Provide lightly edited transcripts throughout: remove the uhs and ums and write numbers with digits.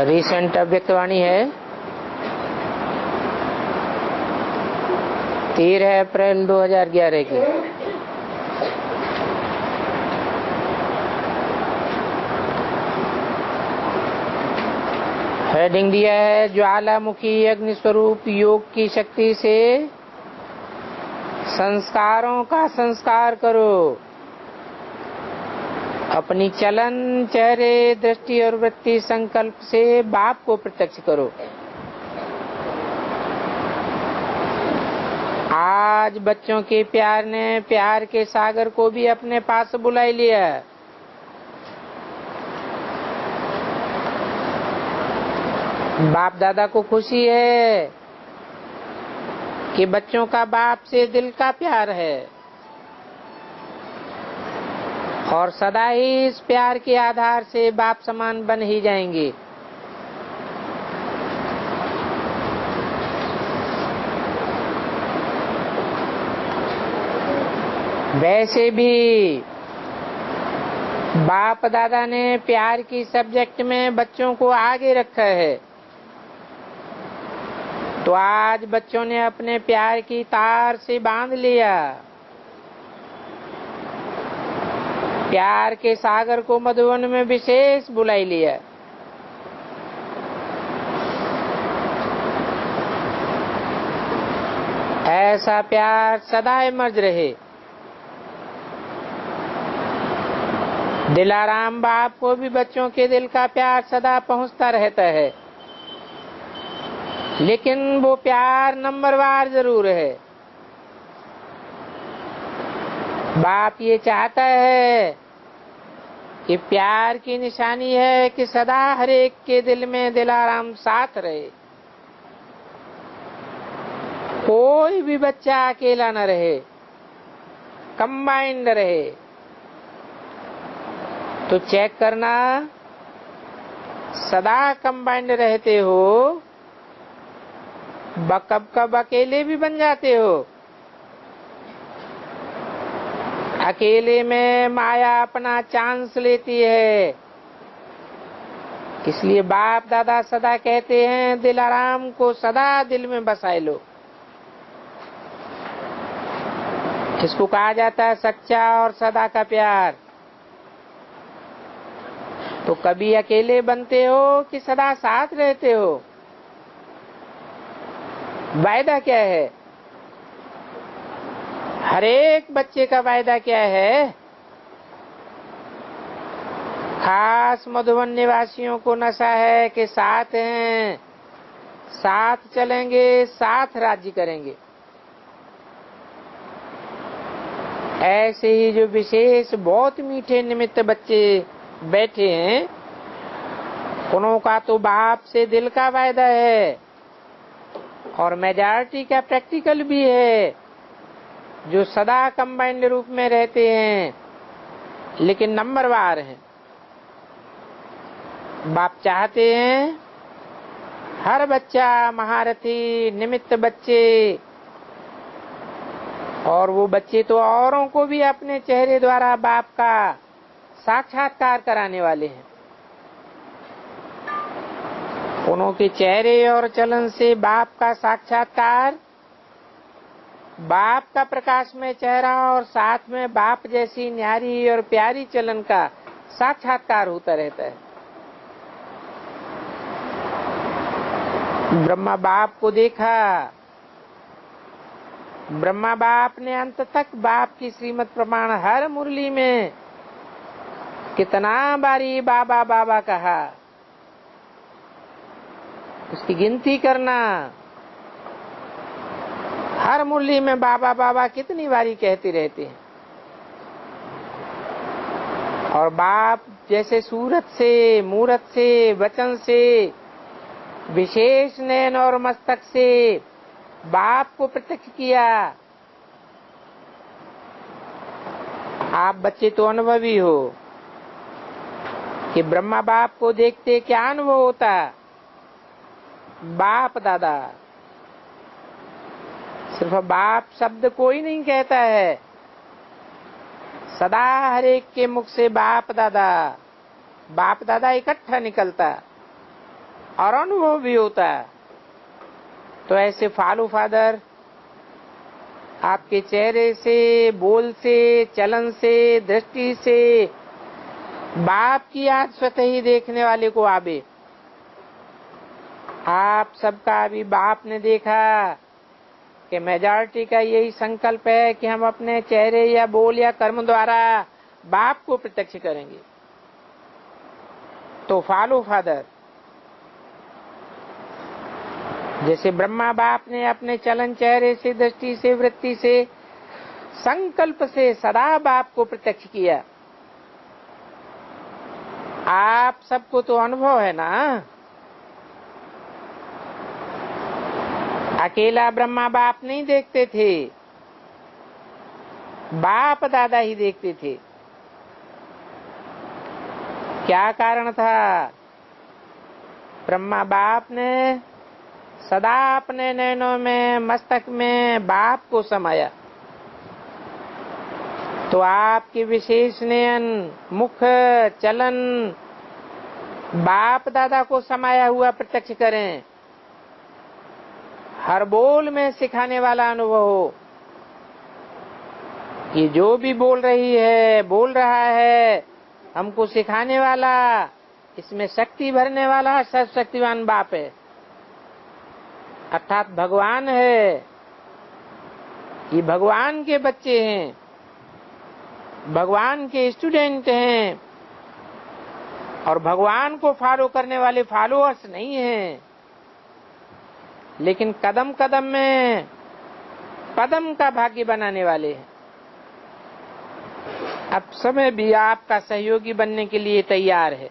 Recent अव्यक्तवाणी है 13 अप्रैल 2011 की। Heading दिया है ज्वालामुखी अग्निस्वरूप योग की शक्ति से संस्कारों का संस्कार करो। अपनी चलन, चेहरे, दृष्टि और वृत्ति संकल्प से बाप को प्रत्यक्ष करो। आज बच्चों के प्यार ने प्यार के सागर को भी अपने पास बुला लिया। बाप दादा को खुशी है कि बच्चों का बाप से दिल का प्यार है और सदा ही इस प्यार के आधार से बाप समान बन ही जाएंगे। वैसे भी बाप दादा ने प्यार की सब्जेक्ट में बच्चों को आगे रखा है, तो आज बच्चों ने अपने प्यार की तार से बांध लिया। प्यार के सागर को मधुवन में विशेष बुलाई लिया। ऐसा प्यार सदा मर्ज रहे। दिलाराम बाप को भी बच्चों के दिल का प्यार सदा पहुंचता रहता है, लेकिन वो प्यार नंबरवार जरूर है। बाप ये चाहता है कि प्यार की निशानी है कि सदा हर एक के दिल में दिलाराम साथ रहे। कोई भी बच्चा अकेला न रहे, कंबाइंड रहे। तो चेक करना, सदा कंबाइंड रहते हो, कब कब अकेले भी बन जाते हो। अकेले में माया अपना चांस लेती है। इसलिए बाप दादा सदा कहते हैं दिलाराम को सदा दिल में बसाए लो। इसको कहा जाता है सच्चा और सदा का प्यार। तो कभी अकेले बनते हो कि सदा साथ रहते हो? वायदा क्या है? हर एक बच्चे का वायदा क्या है? खास मधुबन निवासियों को नशा है कि साथ हैं, साथ चलेंगे, साथ राज्य करेंगे। ऐसे ही जो विशेष बहुत मीठे निमित्त बच्चे बैठे हैं, उन्हों का तो बाप से दिल का वायदा है और मेजॉरिटी का प्रैक्टिकल भी है, जो सदा कंबाइंड रूप में रहते हैं लेकिन नंबरवार हैं। बाप चाहते हैं हर बच्चा महारथी निमित्त बच्चे, और वो बच्चे तो औरों को भी अपने चेहरे द्वारा बाप का साक्षात्कार कराने वाले हैं। उन्हों के चेहरे और चलन से बाप का साक्षात्कार, बाप का प्रकाश में चेहरा और साथ में बाप जैसी न्यारी और प्यारी चलन का साक्षात्कार होता रहता है। ब्रह्मा बाप को देखा, ब्रह्मा बाप ने अंत तक बाप की श्रीमत प्रमाण हर मुरली में कितना बारी बाबा बाबा कहा, उसकी गिनती करना। हर मुरली में बाबा बाबा कितनी बारी कहते रहते हैं। और बाप जैसे सूरत से, मूरत से, वचन से, विशेष नयन और मस्तक से बाप को प्रत्यक्ष किया। आप बच्चे तो अनुभवी हो कि ब्रह्मा बाप को देखते क्या अनुभव होता। बाप दादा, सिर्फ बाप शब्द कोई नहीं कहता है, सदा हर एक के मुख से बाप दादा इकट्ठा निकलता। और अनुभव भी होता है। तो ऐसे फॉलो फादर आपके चेहरे से, बोल से, चलन से, दृष्टि से बाप की याद स्वतः ही देखने वाले को आवे। आप सबका अभी बाप ने देखा कि मेजॉरिटी का यही संकल्प है कि हम अपने चेहरे या बोल या कर्म द्वारा बाप को प्रत्यक्ष करेंगे। तो फॉलो फादर, जैसे ब्रह्मा बाप ने अपने चलन, चेहरे से, दृष्टि से, वृत्ति से, संकल्प से सदा बाप को प्रत्यक्ष किया। आप सबको तो अनुभव है ना। अकेला ब्रह्मा बाप नहीं देखते थे, बाप दादा ही देखते थे। क्या कारण था? ब्रह्मा बाप ने सदा अपने नैनों में, मस्तक में बाप को समाया। तो आपके विशेष नयन, मुख, चलन बाप दादा को समाया हुआ प्रत्यक्ष करें। हर बोल में सिखाने वाला अनुभव हो कि जो भी बोल रही है, बोल रहा है, हमको सिखाने वाला, इसमें शक्ति भरने वाला सर्वशक्तिवान बाप है, अर्थात भगवान है। ये भगवान के बच्चे हैं, भगवान के स्टूडेंट हैं, और भगवान को फॉलो करने वाले फॉलोअर्स नहीं हैं, लेकिन कदम कदम में पदम का भाग्य बनाने वाले हैं। अब समय भी आपका सहयोगी बनने के लिए तैयार है।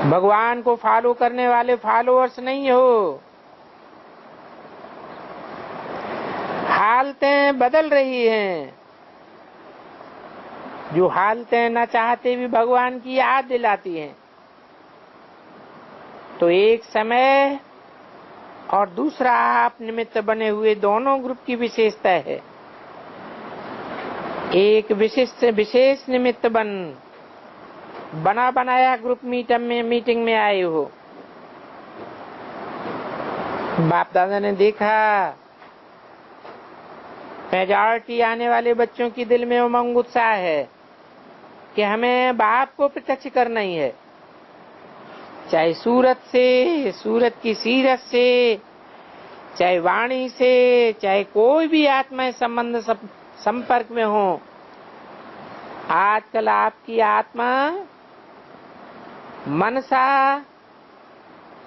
भगवान को फॉलो करने वाले फॉलोअर्स नहीं हो। हालतें बदल रही हैं, जो हालतें न चाहते भी भगवान की याद दिलाती हैं। तो एक समय और दूसरा आप निमित्त बने हुए दोनों ग्रुप की विशेषता है। एक विशेष निमित्त बना बनाया ग्रुप मीटिंग में आए हो। बाप दादा ने देखा मेजॉरिटी आने वाले बच्चों की दिल में उमंग उत्साह है कि हमें बाप को प्रत्यक्ष करना ही है, चाहे सूरत से, सूरत की सीरत से, चाहे वाणी से, चाहे कोई भी आत्मा संबंध संपर्क में हो। आजकल आपकी आत्मा मनसा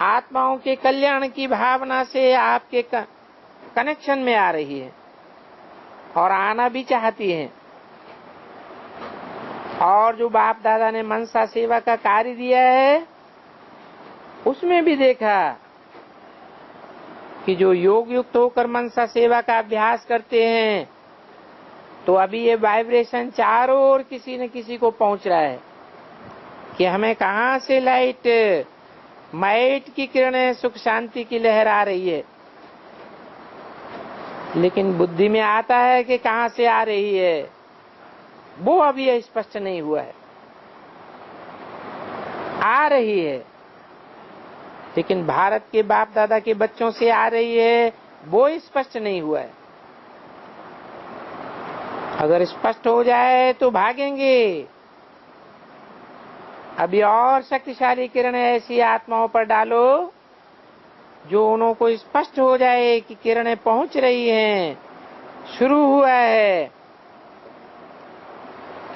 आत्माओं के कल्याण की भावना से आपके कनेक्शन में आ रही है और आना भी चाहती है। और जो बाप दादा ने मनसा सेवा का कार्य दिया है, उसमें भी देखा कि जो योग युक्त होकर मनसा सेवा का अभ्यास करते हैं, तो अभी ये वाइब्रेशन चारों ओर किसी न किसी को पहुंच रहा है कि हमें कहां से माइट की किरणें, सुख शांति की लहर आ रही है। लेकिन बुद्धि में आता है कि कहां से आ रही है, वो अभी स्पष्ट नहीं हुआ है। आ रही है, लेकिन भारत के बाप दादा के बच्चों से आ रही है, वो स्पष्ट नहीं हुआ है। अगर स्पष्ट हो जाए तो भागेंगे। अभी और शक्तिशाली किरण ऐसी आत्माओं पर डालो जो उन्हों को स्पष्ट हो जाए कि किरणें पहुंच रही हैं, शुरू हुआ है।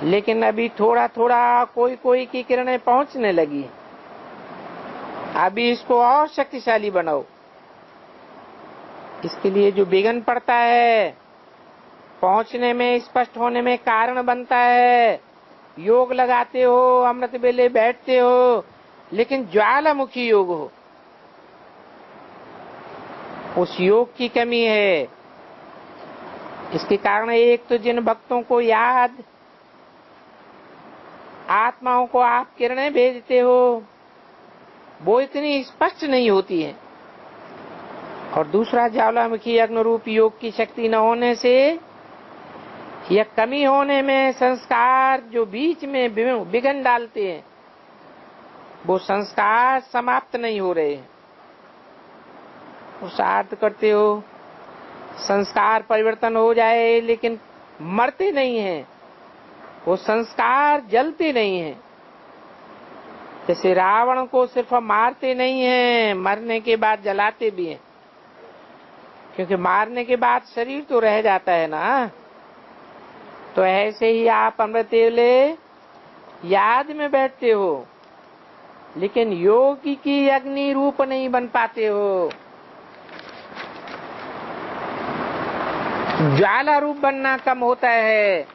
लेकिन अभी थोड़ा थोड़ा कोई की किरणें पहुंचने लगी। अभी इसको और शक्तिशाली बनाओ। इसके लिए जो विघ्न पड़ता है, पहुंचने में, स्पष्ट होने में कारण बनता है। योग लगाते हो, अमृत बेले बैठते हो, लेकिन ज्वालामुखी योग हो, उस योग की कमी है। इसके कारण एक तो जिन भक्तों को याद, आत्माओं को आप किरणें भेजते हो, वो इतनी स्पष्ट नहीं होती है। और दूसरा, ज्वालामुखी अग्नि रूप योग की शक्ति न होने से या कमी होने में संस्कार जो बीच में विघ्न डालते हैं, वो संस्कार समाप्त नहीं हो रहे हैं। पुरुषार्थ करते हो, संस्कार परिवर्तन हो जाए, लेकिन मरते नहीं हैं, वो संस्कार जलते नहीं हैं। जैसे रावण को सिर्फ मारते नहीं हैं, मरने के बाद जलाते भी हैं, क्योंकि मारने के बाद शरीर तो रह जाता है ना। तो ऐसे ही आप अमृतवेले याद में बैठते हो, लेकिन योगी की अग्नि रूप नहीं बन पाते हो। ज्वाला रूप बनना कम होता है।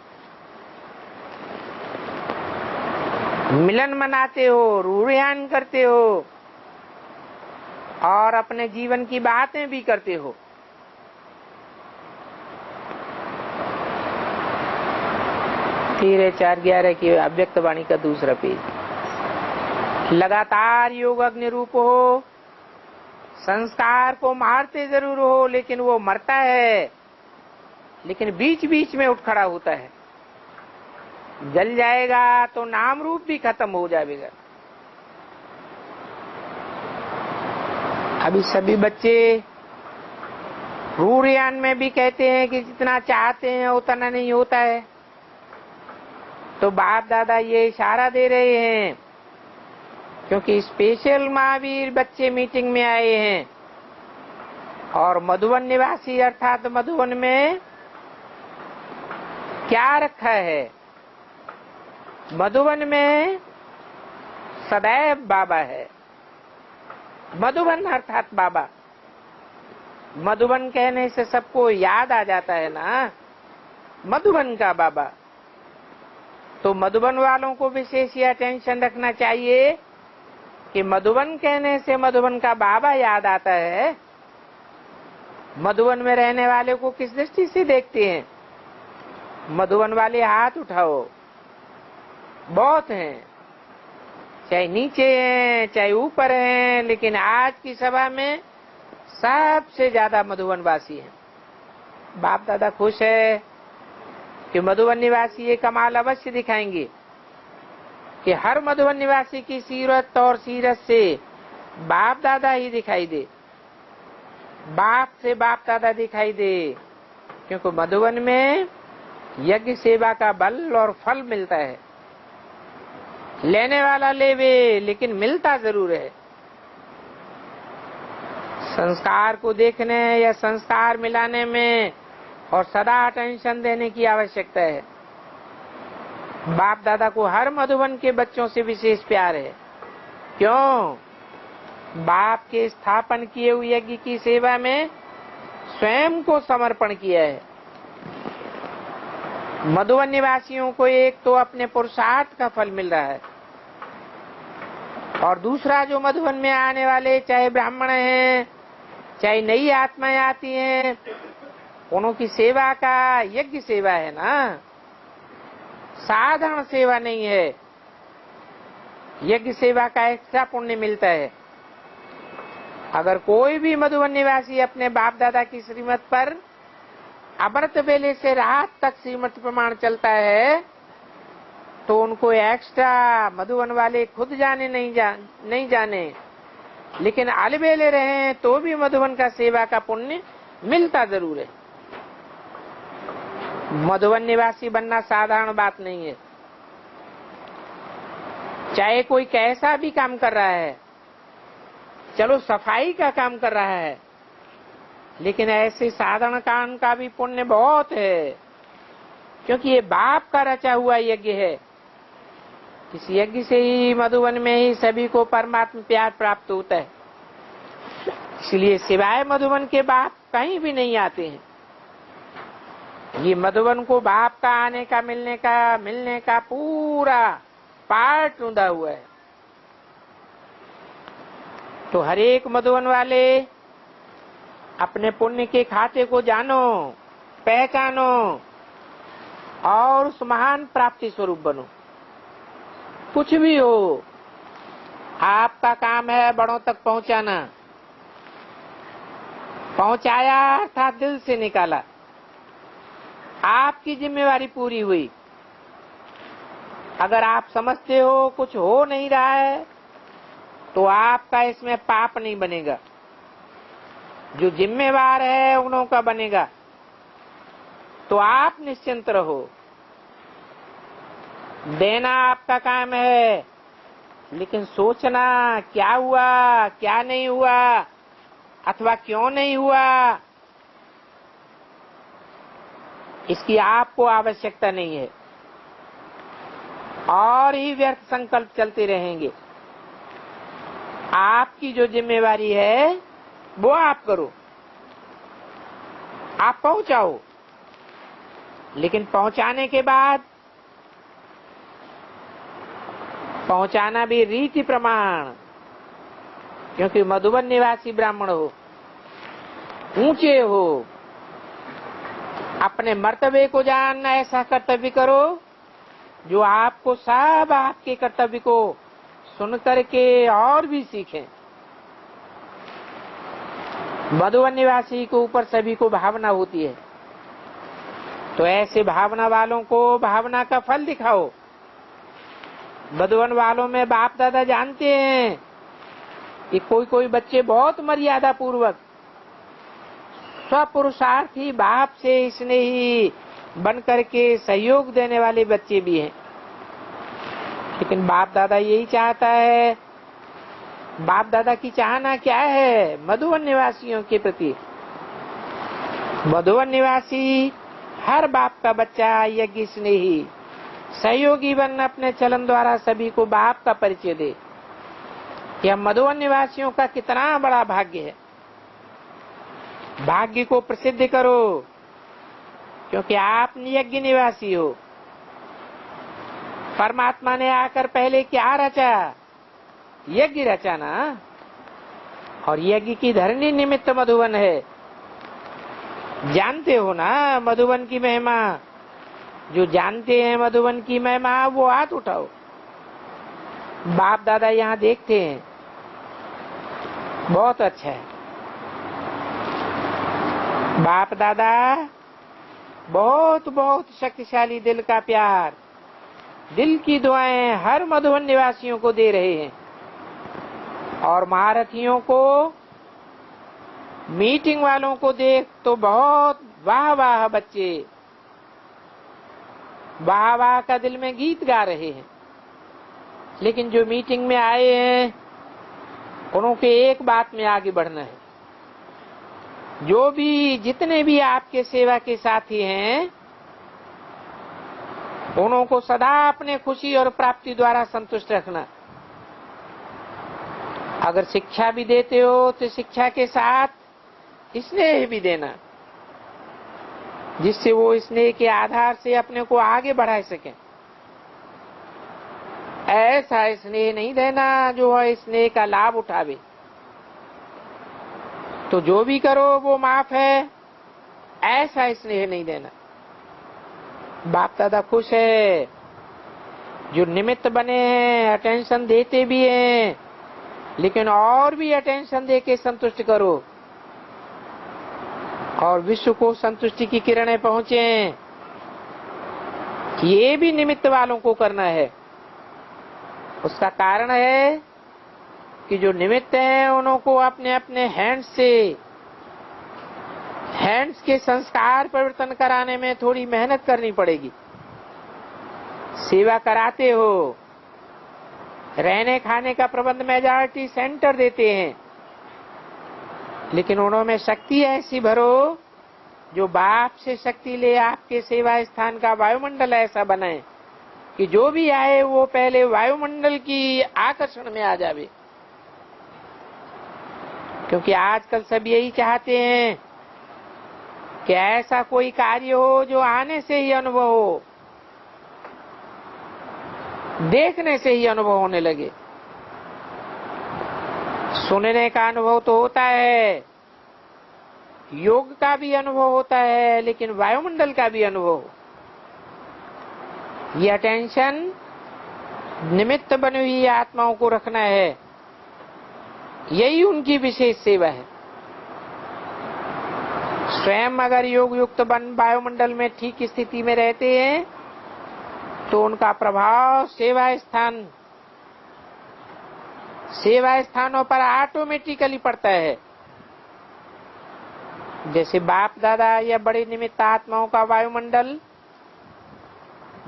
मिलन मनाते हो, रूढ़ियान करते हो और अपने जीवन की बातें भी करते हो। फिर 4:11 की अव्यक्त वाणी का दूसरा पेज। लगातार योग अग्नि रूप हो, संस्कार को मारते जरूर हो, लेकिन वो मरता है, लेकिन बीच बीच में उठ खड़ा होता है। जल जाएगा तो नाम रूप भी खत्म हो जाएगा। अभी सभी बच्चे रूढ़ियान में भी कहते हैं कि जितना चाहते हैं उतना नहीं होता है। तो बाप दादा ये इशारा दे रहे हैं, क्योंकि स्पेशल महावीर बच्चे मीटिंग में आए हैं और मधुबन निवासी अर्थात मधुबन में क्या रखा है? मधुबन में सदैव बाबा है। मधुबन अर्थात बाबा। मधुबन कहने से सबको याद आ जाता है ना, मधुबन का बाबा। तो मधुबन वालों को विशेष यह अटेंशन रखना चाहिए कि मधुबन कहने से मधुबन का बाबा याद आता है। मधुबन में रहने वाले को किस दृष्टि से देखते हैं? मधुबन वाले हाथ उठाओ, बहुत हैं, चाहे नीचे हैं चाहे ऊपर हैं, लेकिन आज की सभा में सबसे ज्यादा मधुबन वासी हैं। बाप दादा खुश है कि मधुबन निवासी ये कमाल अवश्य दिखाएंगे कि हर मधुबन निवासी की सीरत और सीरत से बाप दादा ही दिखाई दे, बाप से बाप दादा दिखाई दे। क्योंकि मधुबन में यज्ञ सेवा का बल और फल मिलता है। लेने वाला लेवे, लेकिन मिलता जरूर है। संस्कार को देखने या संस्कार मिलाने में और सदा अटेंशन देने की आवश्यकता है। बाप दादा को हर मधुबन के बच्चों से विशेष प्यार है। क्यों? बाप के स्थापन किए हुए यज्ञ की सेवा में स्वयं को समर्पण किया है। मधुबन निवासियों को एक तो अपने पुरुषार्थ का फल मिल रहा है, और दूसरा जो मधुबन में आने वाले चाहे ब्राह्मण हैं चाहे नई आत्माएं आती हैं, उनों की सेवा का यज्ञ सेवा है ना, साधारण सेवा नहीं है। यज्ञ सेवा का एक्स्ट्रा पुण्य मिलता है। अगर कोई भी मधुबन निवासी अपने बाप दादा की श्रीमत पर अमृत वेले से रात तक श्रीमत प्रमाण चलता है, तो उनको एक्स्ट्रा मधुबन वाले खुद जाने नहीं जाने, लेकिन अलबेले रहे तो भी मधुबन का सेवा का पुण्य मिलता जरूर है। मधुबन निवासी बनना साधारण बात नहीं है। चाहे कोई कैसा भी काम कर रहा है, चलो सफाई का काम कर रहा है, लेकिन ऐसे साधारण काम का भी पुण्य बहुत है, क्योंकि ये बाप का रचा हुआ यज्ञ है। इस यज्ञ से ही मधुबन में ही सभी को परमात्मा प्यार प्राप्त होता है। इसलिए सिवाय मधुबन के बाप कहीं भी नहीं आते हैं। ये मधुबन को बाप का आने का मिलने का पूरा पार्ट ढूंढा हुआ है। तो हर एक मधुबन वाले अपने पुण्य के खाते को जानो, पहचानो और उस महान प्राप्ति स्वरूप बनो। कुछ भी हो, आपका काम है बड़ों तक पहुंचाना। पहुंचाया अर्थात दिल से निकाला। आपकी जिम्मेवारी पूरी हुई। अगर आप समझते हो कुछ हो नहीं रहा है तो आपका इसमें पाप नहीं बनेगा, जो जिम्मेवार है उन्हों का बनेगा। तो आप निश्चिंत रहो, देना आपका काम है, लेकिन सोचना क्या हुआ क्या नहीं हुआ अथवा क्यों नहीं हुआ, इसकी आपको आवश्यकता नहीं है। और ही व्यर्थ संकल्प चलते रहेंगे। आपकी जो जिम्मेवारी है वो आप करो, आप पहुंचाओ, लेकिन पहुंचाने के बाद पहुंचाना भी रीति प्रमाण, क्योंकि मधुबन निवासी ब्राह्मण हो, ऊंचे हो, अपने मर्तबे को जानना, ऐसा कर्तव्य करो जो आपको सब आपके कर्तव्य को सुन करके और भी सीखें। मधुबन निवासी के ऊपर सभी को भावना होती है, तो ऐसे भावना वालों को भावना का फल दिखाओ। मधुबन वालों में बाप दादा जानते हैं कि कोई कोई बच्चे बहुत मर्यादा पूर्वक स्वपुरुषार्थी बाप से स्नेही बन करके सहयोग देने वाले बच्चे भी हैं। लेकिन बाप दादा यही चाहता है, बाप दादा की चाहना क्या है मधुबन निवासियों के प्रति? मधुबन निवासी हर बाप का बच्चा यज्ञ स्नेही सहयोगी बन अपने चलन द्वारा सभी को बाप का परिचय दे। यह मधुबन निवासियों का कितना बड़ा भाग्य है। भाग्य को प्रसिद्ध करो, क्योंकि आप यज्ञ निवासी हो। परमात्मा ने आकर पहले क्या रचा? यज्ञ रचा ना, और यज्ञ की धरनी निमित्त मधुबन है। जानते हो ना मधुबन की महिमा? जो जानते हैं मधुबन की महिमा वो हाथ उठाओ। बाप दादा यहाँ देखते हैं, बहुत अच्छा है। बाप दादा बहुत बहुत शक्तिशाली दिल का प्यार, दिल की दुआएं हर मधुबन निवासियों को दे रहे हैं। और महारथियों को, मीटिंग वालों को देख तो बहुत वाह वाह, बच्चे वाह वाह का दिल में गीत गा रहे हैं। लेकिन जो मीटिंग में आए हैं उनके एक बात में आगे बढ़ना है। जो भी जितने भी आपके सेवा के साथी हैं उनको सदा अपने खुशी और प्राप्ति द्वारा संतुष्ट रखना। अगर शिक्षा भी देते हो तो शिक्षा के साथ स्नेह भी देना, जिससे वो स्नेह के आधार से अपने को आगे बढ़ा सकें। ऐसा स्नेह नहीं देना जो है स्नेह का लाभ उठावे। तो जो भी करो वो माफ है, ऐसा स्नेह नहीं देना। बाप दादा खुश है, जो निमित्त बने हैं अटेंशन देते भी हैं, लेकिन और भी अटेंशन देके संतुष्ट करो और विश्व को संतुष्टि की किरणें पहुंचे। ये भी निमित्त वालों को करना है। उसका कारण है कि जो निमित्त हैं उनको अपने अपने हैंड्स के संस्कार परिवर्तन कराने में थोड़ी मेहनत करनी पड़ेगी। सेवा कराते हो, रहने खाने का प्रबंध मेजॉरिटी सेंटर देते हैं, लेकिन उन्होंने शक्ति ऐसी भरो जो बाप से शक्ति ले आपके सेवा स्थान का वायुमंडल ऐसा बनाए कि जो भी आए वो पहले वायुमंडल की आकर्षण में आ जावे। क्योंकि आजकल सब यही चाहते हैं कि ऐसा कोई कार्य हो जो आने से ही अनुभव हो, देखने से ही अनुभव होने लगे। सुनने का अनुभव तो होता है, योग का भी अनुभव होता है, लेकिन वायुमंडल का भी अनुभव। ये अटेंशन निमित्त बनी हुई आत्माओं को रखना है, यही उनकी विशेष सेवा है। स्वयं अगर योग युक्त वायुमंडल में ठीक स्थिति में रहते हैं तो उनका प्रभाव सेवा स्थानों पर ऑटोमेटिकली पड़ता है। जैसे बाप दादा या बड़े निमित्त आत्माओं का वायुमंडल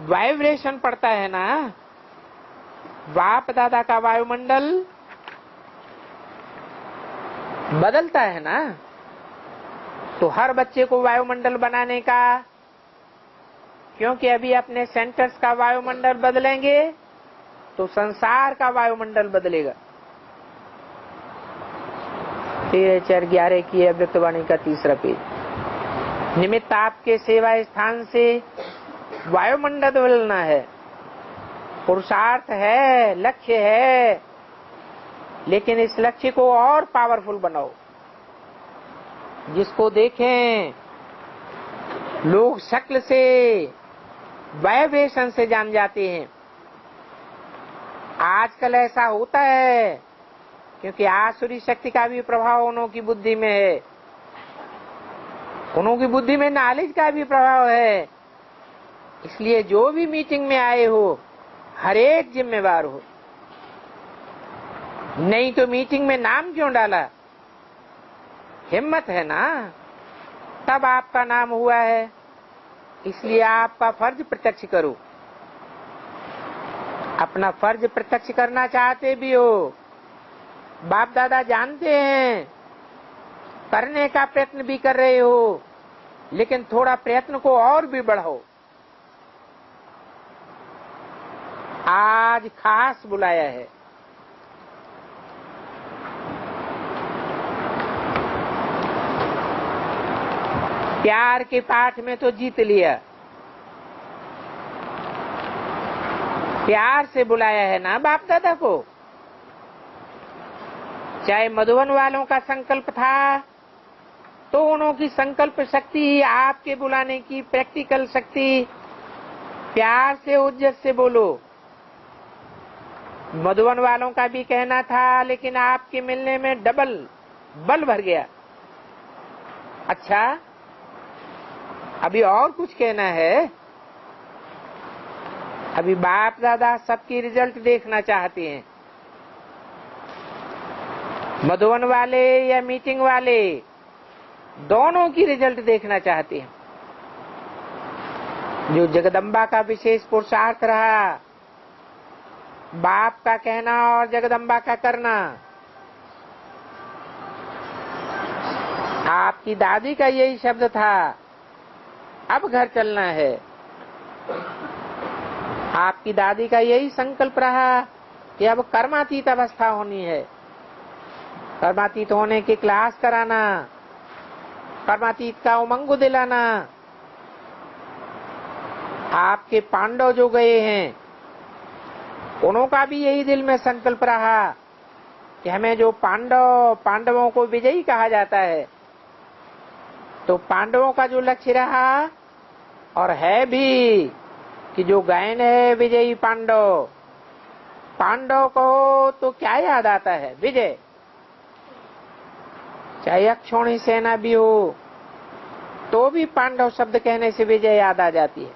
वाइब्रेशन पड़ता है ना, बाप दादा का वायुमंडल बदलता है ना। तो हर बच्चे को वायुमंडल बनाने का, क्योंकि अभी अपने सेंटर्स का वायुमंडल बदलेंगे तो संसार का वायुमंडल बदलेगा। 13/4/11 की अव्यक्तवाणी का 3रा पेज। निमित्त आपके सेवा स्थान से वायुमंडल बदलना है, पुरुषार्थ है, लक्ष्य है, लेकिन इस लक्ष्य को और पावरफुल बनाओ। जिसको देखें लोग शक्ल से, वाइब्रेशन से जान जाते हैं। आजकल ऐसा होता है क्योंकि आसुरी शक्ति का भी प्रभाव उन्हों की बुद्धि में है, उन्हों की बुद्धि में नॉलेज का भी प्रभाव है। इसलिए जो भी मीटिंग में आए हो हर एक जिम्मेवार हो। नहीं तो मीटिंग में नाम क्यों डाला? हिम्मत है ना, तब आपका नाम हुआ है। इसलिए आपका फर्ज प्रत्यक्ष करो। अपना फर्ज प्रत्यक्ष करना चाहते भी हो, बाप दादा जानते हैं, करने का प्रयत्न भी कर रहे हो, लेकिन थोड़ा प्रयत्न को और भी बढ़ाओ। आज खास बुलाया है। प्यार के पाठ में तो जीत लिया, प्यार से बुलाया है ना बाप दादा को। चाहे मधुबन वालों का संकल्प था तो उनकी संकल्प शक्ति ही आपके बुलाने की प्रैक्टिकल शक्ति। प्यार से उज्जत से बोलो। मधुबन वालों का भी कहना था, लेकिन आपके मिलने में डबल बल भर गया। अच्छा, अभी और कुछ कहना है? अभी बाप दादा सबकी रिजल्ट देखना चाहते हैं। मधुबन वाले या मीटिंग वाले, दोनों की रिजल्ट देखना चाहते हैं। जो जगदम्बा का विशेष पुरुषार्थ रहा, बाप का कहना और जगदम्बा का करना। आपकी दादी का यही शब्द था, अब घर चलना है। आपकी दादी का यही संकल्प रहा कि अब कर्मातीत अवस्था होनी है। कर्मातीत होने की क्लास कराना, कर्मातीत का उमंग दिलाना। आपके पांडव जो गए हैं, उनका भी यही दिल में संकल्प रहा कि हमें जो पांडवों को विजयी कहा जाता है, तो पांडवों का जो लक्ष्य रहा और है भी कि जो गायन है विजयी पांडव। पांडव को तो क्या याद आता है? विजय। चाहे अक्षौणी सेना भी हो तो भी पांडव शब्द कहने से विजय याद आ जाती है।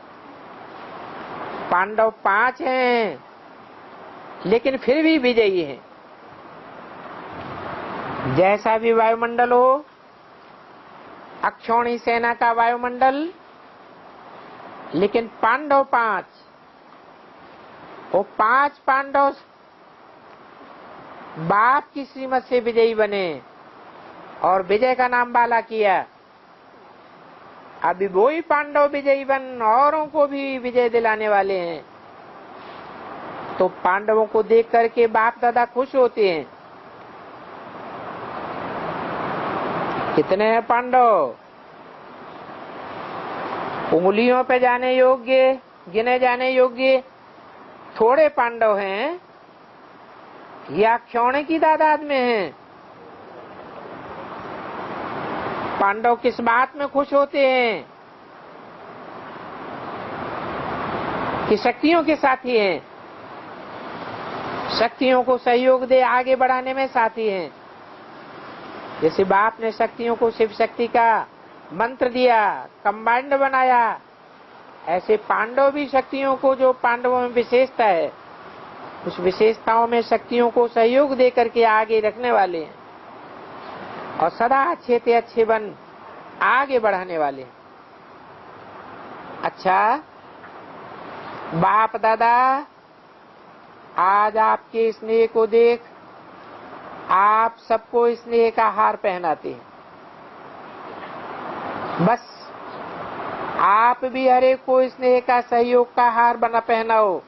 पांडव 5 हैं लेकिन फिर भी विजयी हैं। जैसा भी वायुमंडल हो, अक्षौणी सेना का वायुमंडल, लेकिन पांडव 5, वो 5 पांडव बाप की श्रीमत से विजयी बने और विजय का नाम बाला किया। अभी वही पांडव विजयी बन औरों को भी विजय दिलाने वाले हैं। तो पांडवों को देख करके बाप दादा खुश होते हैं। कितने हैं पांडव? उंगलियों पे जाने योग्य, गिने जाने योग्य थोड़े पांडव हैं या क्षौणे की तादाद में हैं। पांडव किस बात में खुश होते हैं कि शक्तियों के साथी हैं, शक्तियों को सहयोग दे आगे बढ़ाने में साथी हैं। जैसे बाप ने शक्तियों को शिव शक्ति का मंत्र दिया, कंबाइंड बनाया। ऐसे पांडव भी शक्तियों को, जो पांडवों में विशेषता है, उस विशेषताओं में शक्तियों को सहयोग देकर के आगे रखने वाले हैं और सदा अच्छे से अच्छे बन आगे बढ़ाने वाले हैं। अच्छा बाप दादा, आज आपके स्नेह को देख आप सबको स्नेह का हार पहनाते हैं। बस आप भी हर एक को स्नेह का, सहयोग का हार बना पहनाओ।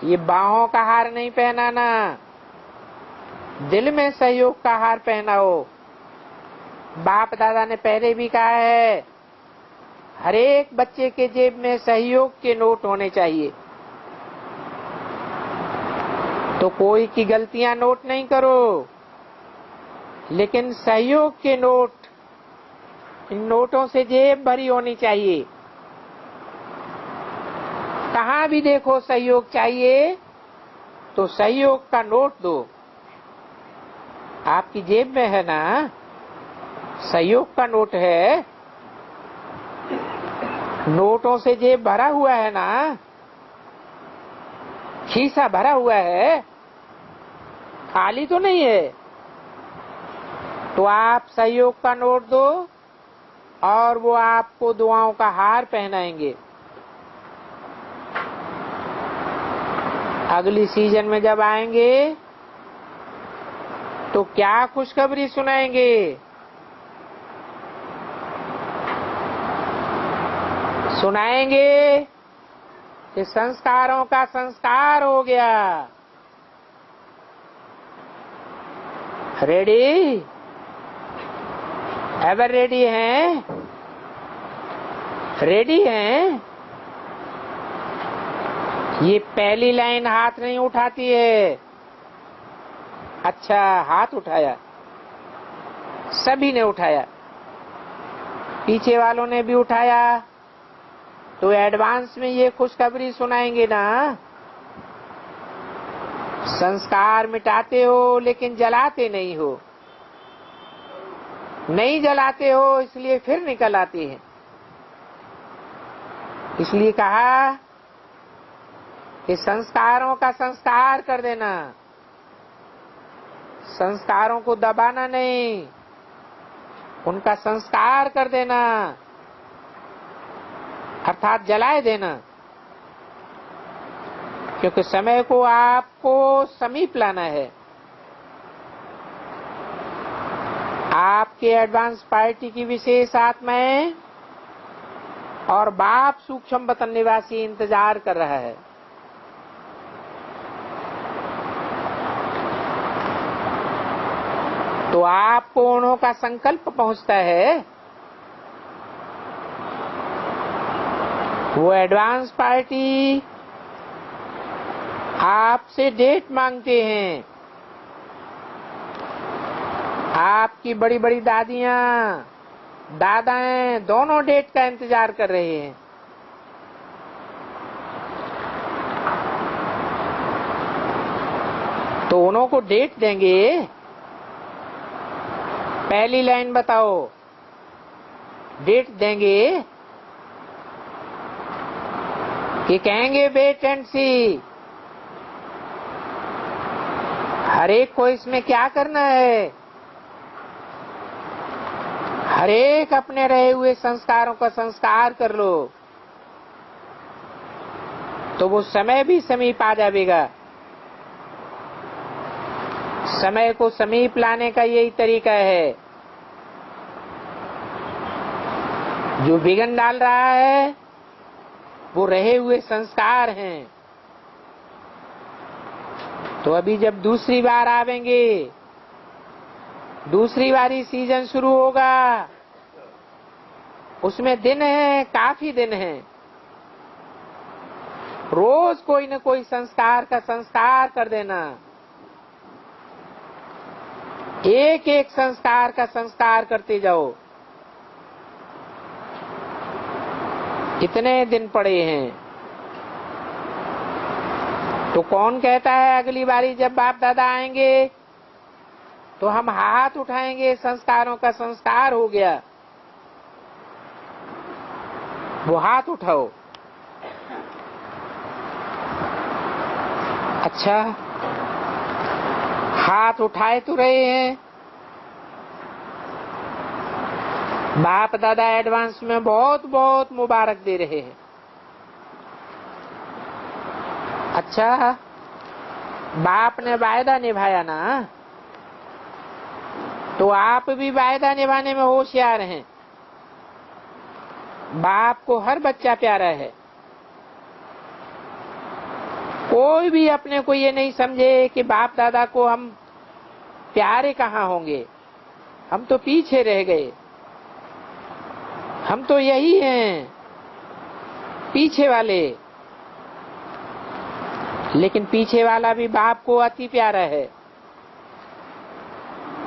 ये बाहों का हार नहीं पहनाना, दिल में सहयोग का हार पहनाओ। बाप दादा ने पहले भी कहा है, हर एक बच्चे के जेब में सहयोग के नोट होने चाहिए। तो कोई की गलतियां नोट नहीं करो, लेकिन सहयोग के नोट, इन नोटों से जेब भरी होनी चाहिए। कहां भी देखो सहयोग चाहिए तो सहयोग का नोट दो। आपकी जेब में है ना, सहयोग का नोट है, नोटों से जेब भरा हुआ है ना, खीसा भरा हुआ है, खाली तो नहीं है। तो आप सहयोग का नोट दो और वो आपको दुआओं का हार पहनाएंगे। अगली सीजन में जब आएंगे तो क्या खुशखबरी सुनाएंगे? सुनाएंगे कि संस्कारों का संस्कार हो गया। रेडी? एवर रेडी हैं? रेडी हैं? ये पहली लाइन हाथ नहीं उठाती है। अच्छा, हाथ उठाया, सभी ने उठाया, पीछे वालों ने भी उठाया। तो एडवांस में ये खुशखबरी सुनाएंगे ना, संस्कार मिटाते हो लेकिन जलाते नहीं हो, नहीं जलाते हो इसलिए फिर निकल आते हैं। इसलिए कहा कि संस्कारों का संस्कार कर देना, संस्कारों को दबाना नहीं, उनका संस्कार कर देना, अर्थात जलाए देना। क्योंकि समय को आपको समीप लाना है। आपके एडवांस पार्टी की विशेष आत्माएं और बाप सूक्ष्म वतन निवासी इंतजार कर रहा है। तो आपको उन्हों का संकल्प पहुंचता है। वो एडवांस पार्टी आपसे डेट मांगते हैं। आपकी बड़ी बड़ी दादियां, दादाएं दोनों डेट का इंतजार कर रहे हैं। तो उन्हों को डेट देंगे। पहली लाइन बताओ, डेट देंगे कि कहेंगे वेट एंड सी। हर एक को इसमें क्या करना है, हर एक अपने रहे हुए संस्कारों का संस्कार कर लो, तो वो समय भी समीप आ जाएगा। समय को समीप लाने का यही तरीका है। जो विघ्न डाल रहा है वो रहे हुए संस्कार हैं। तो अभी जब दूसरी बार आवेंगे, दूसरी बारी सीजन शुरू होगा, उसमें दिन है, काफी दिन है। रोज कोई न कोई संस्कार का संस्कार कर देना, एक एक संस्कार का संस्कार करते जाओ। कितने दिन पड़े हैं। तो कौन कहता है अगली बारी जब बाप दादा आएंगे तो हम हाथ उठाएंगे, संस्कारों का संस्कार हो गया। वो हाथ उठाओ। अच्छा, हाथ उठाए तो रहे हैं। बाप दादा एडवांस में बहुत बहुत मुबारक दे रहे हैं। अच्छा, बाप ने वायदा निभाया ना, तो आप भी वायदा निभाने में होशियार हैं। बाप को हर बच्चा प्यारा है। कोई भी अपने को ये नहीं समझे कि बाप दादा को हम प्यारे कहाँ होंगे, हम तो पीछे रह गए, हम तो यही हैं, पीछे वाले। लेकिन पीछे वाला भी बाप को अति प्यारा है,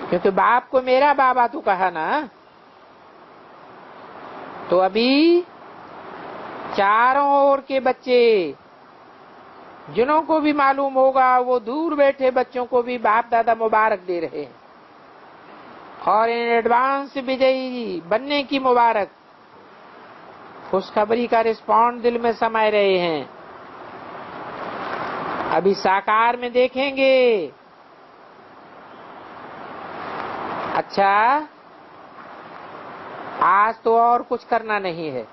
क्योंकि बाप को मेरा बाबा तो कहा ना। तो अभी चारों ओर के बच्चे जिन्हों को भी मालूम होगा, वो दूर बैठे बच्चों को भी बाप दादा मुबारक दे रहे हैं, और इन एडवांस विजयी बनने की मुबारक खुशखबरी का रिस्पॉन्ड दिल में समाये रहे हैं। अभी साकार में देखेंगे। अच्छा, आज तो और कुछ करना नहीं है,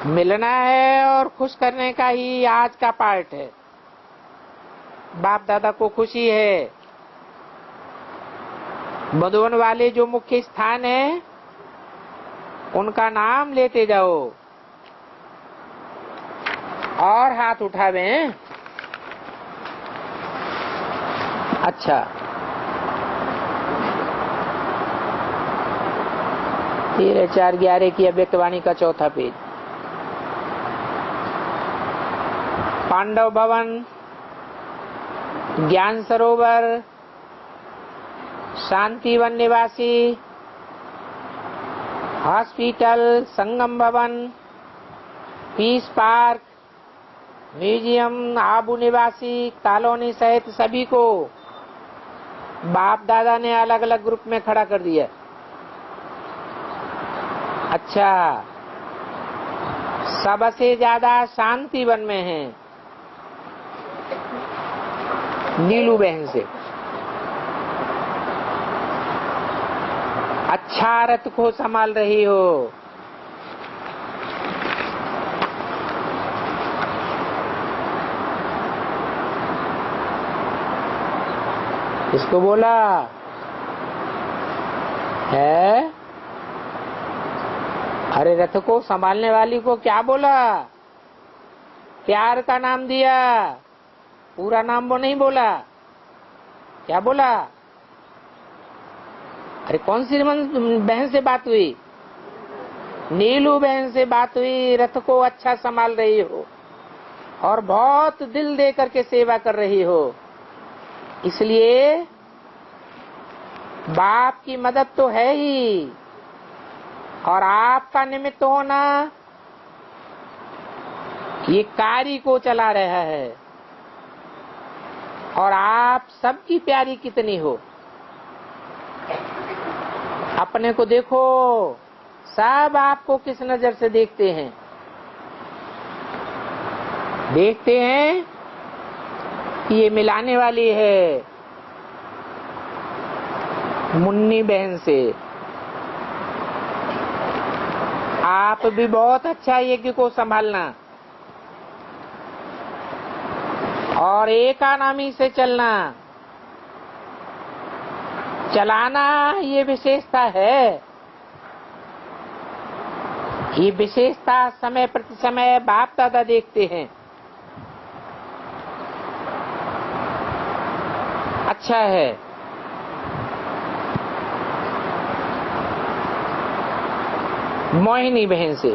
मिलना है और खुश करने का ही आज का पार्ट है। बाप दादा को खुशी है। मधुवन वाले जो मुख्य स्थान है, उनका नाम लेते जाओ और हाथ उठावें। अच्छा, 13/4/11 की अव्यक्तवाणी का चौथा पेज। पांडव भवन, ज्ञान सरोवर, शांतिवन निवासी, हॉस्पिटल, संगम भवन, पीस पार्क, म्यूजियम, आबू निवासी कॉलोनी सहित सभी को बाप दादा ने अलग अलग ग्रुप में खड़ा कर दिया। अच्छा, सबसे ज्यादा शांतिवन में है नीलू बहन से। अच्छा, रथ को संभाल रही हो। इसको बोला है, अरे रथ को संभालने वाली को क्या बोला? प्यार का नाम दिया, पूरा नाम वो नहीं बोला। क्या बोला? अरे कौन सी बहन से बात हुई? नीलू बहन से बात हुई। रथ को अच्छा संभाल रही हो और बहुत दिल दे करके सेवा कर रही हो, इसलिए बाप की मदद तो है ही, और आपका निमित्त होना ये कार्य को चला रहा है। और आप सबकी प्यारी कितनी हो, अपने को देखो, सब आपको किस नजर से देखते हैं? देखते हैं कि ये मिलाने वाली है मुन्नी बहन से। आप भी बहुत अच्छा यज्ञ को संभालना और एकानामी से चलना, चलाना, ये विशेषता है। ये विशेषता समय प्रति समय बाप दादा देखते हैं। अच्छा है। मोहिनी बहन से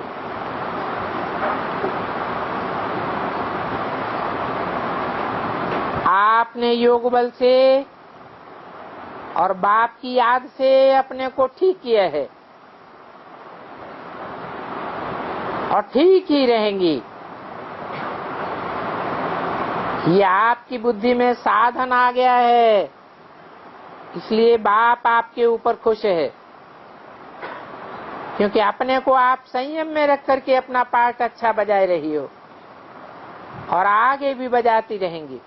आपने योग बल से और बाप की याद से अपने को ठीक किया है और ठीक ही रहेंगी। ये आपकी बुद्धि में साधन आ गया है, इसलिए बाप आपके ऊपर खुश है। क्योंकि अपने को आप संयम में रख करके अपना पार्ट अच्छा बजाए रही हो और आगे भी बजाती रहेंगी।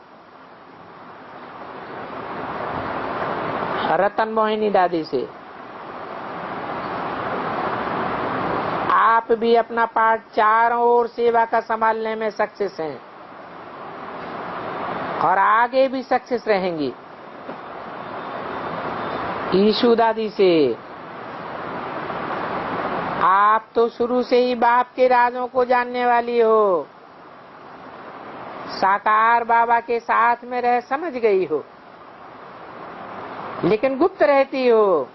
रतन मोहिनी दादी से आप भी अपना पार्ट चारों ओर सेवा का संभालने में सक्सेस हैं और आगे भी सक्सेस रहेंगी। ईशु दादी से आप तो शुरू से ही बाप के राजों को जानने वाली हो, साकार बाबा के साथ में रह समझ गई हो, लेकिन गुप्त रहती हो।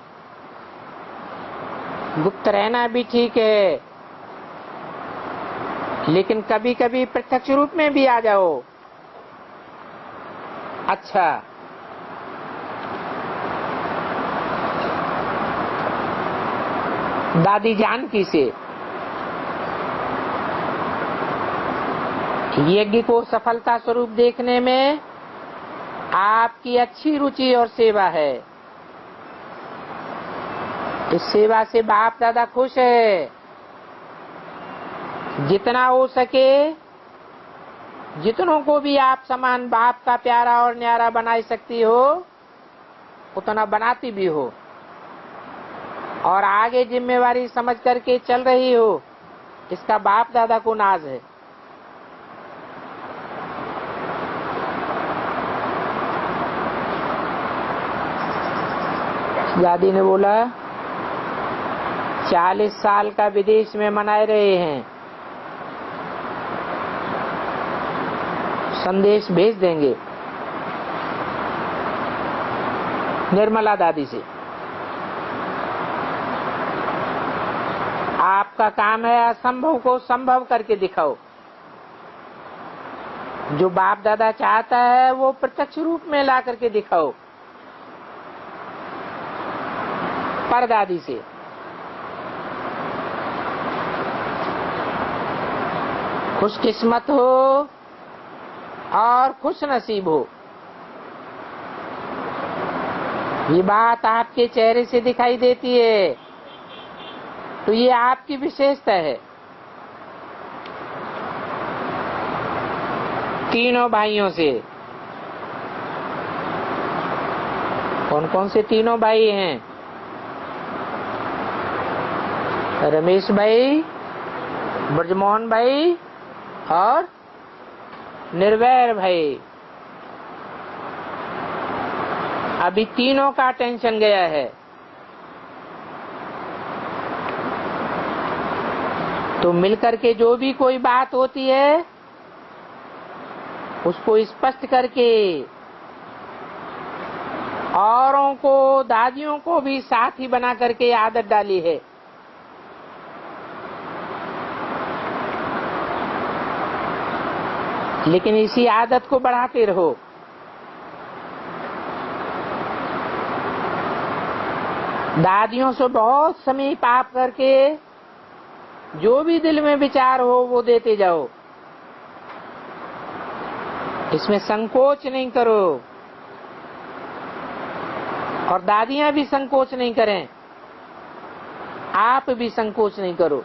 गुप्त रहना भी ठीक है, लेकिन कभी कभी प्रत्यक्ष रूप में भी आ जाओ। अच्छा, दादी जानकी से यज्ञ को सफलता स्वरूप देखने में आपकी अच्छी रुचि और सेवा है। इस सेवा से बाप दादा खुश है। जितना हो सके जितनों को भी आप समान बाप का प्यारा और न्यारा बना सकती हो उतना बनाती भी हो और आगे जिम्मेवारी समझ करके चल रही हो, इसका बाप दादा को नाज है। दादी ने बोला 40 साल का विदेश में मनाए रहे हैं, संदेश भेज देंगे निर्मला दादी से। आपका काम है असंभव को संभव करके दिखाओ। जो बाप दादा चाहता है वो प्रत्यक्ष रूप में ला करके दिखाओ। पर दादी से खुशकिस्मत हो और खुश नसीब हो, ये बात आपके चेहरे से दिखाई देती है, तो ये आपकी विशेषता है। तीनों भाइयों से, कौन कौन से तीनों भाई हैं? रमेश भाई, ब्रजमोहन भाई और निर्वैर भाई। अभी तीनों का टेंशन गया है, तो मिलकर के जो भी कोई बात होती है उसको स्पष्ट करके औरों को, दादियों को भी साथ ही बना करके आदत डाली है। लेकिन इसी आदत को बढ़ाते रहो। दादियों से बहुत समीप आप करके जो भी दिल में विचार हो वो देते जाओ। इसमें संकोच नहीं करो और दादियां भी संकोच नहीं करें, आप भी संकोच नहीं करो।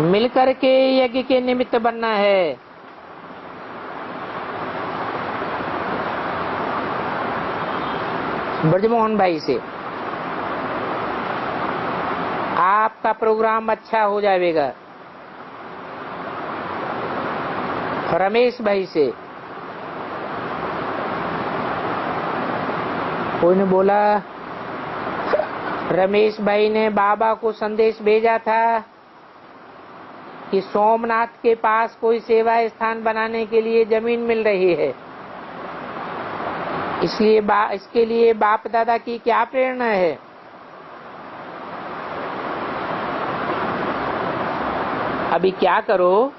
मिलकर के यज्ञ के निमित्त बनना है। ब्रजमोहन भाई से आपका प्रोग्राम अच्छा हो जाएगा। रमेश भाई से कोई ने बोला, रमेश भाई ने बाबा को संदेश भेजा था कि सोमनाथ के पास कोई सेवा स्थान बनाने के लिए जमीन मिल रही है, इसके लिए बाप दादा की क्या प्रेरणा है? अभी क्या करो,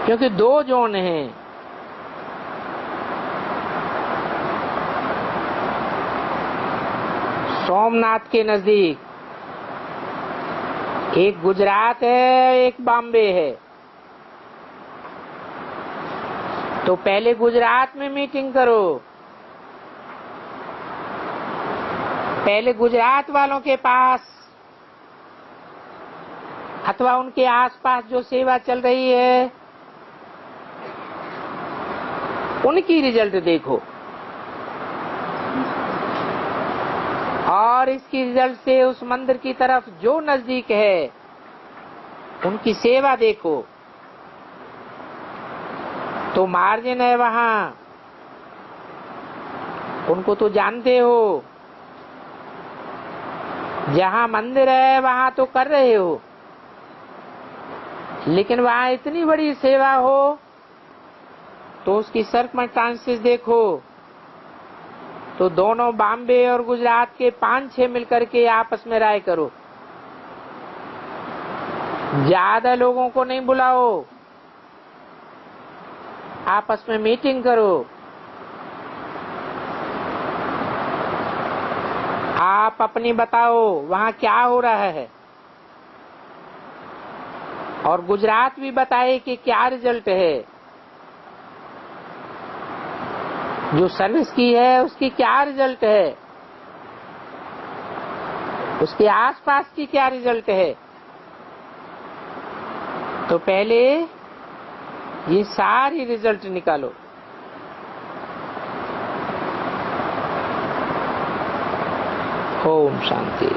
क्योंकि 2 जोन हैं। सोमनाथ के नजदीक एक गुजरात है, एक बॉम्बे है। तो पहले गुजरात में मीटिंग करो, पहले गुजरात वालों के पास अथवा उनके आसपास जो सेवा चल रही है उनकी रिजल्ट देखो, और इसकी रिजल्ट से उस मंदिर की तरफ जो नजदीक है उनकी सेवा देखो, तो मार्जिन है वहां, उनको तो जानते हो। जहां मंदिर है वहां तो कर रहे हो, लेकिन वहां इतनी बड़ी सेवा हो तो उसकी सर्कमस्टांसेस देखो, तो दोनों बॉम्बे और गुजरात के 5-6 मिलकर के आपस में राय करो। ज्यादा लोगों को नहीं बुलाओ, आपस में मीटिंग करो, आप अपनी बताओ वहां क्या हो रहा है, और गुजरात भी बताए कि क्या रिजल्ट है, जो सर्विस की है उसकी क्या रिजल्ट है, उसके आसपास की क्या रिजल्ट है। तो पहले ये सारी रिजल्ट निकालो। ओम शांति।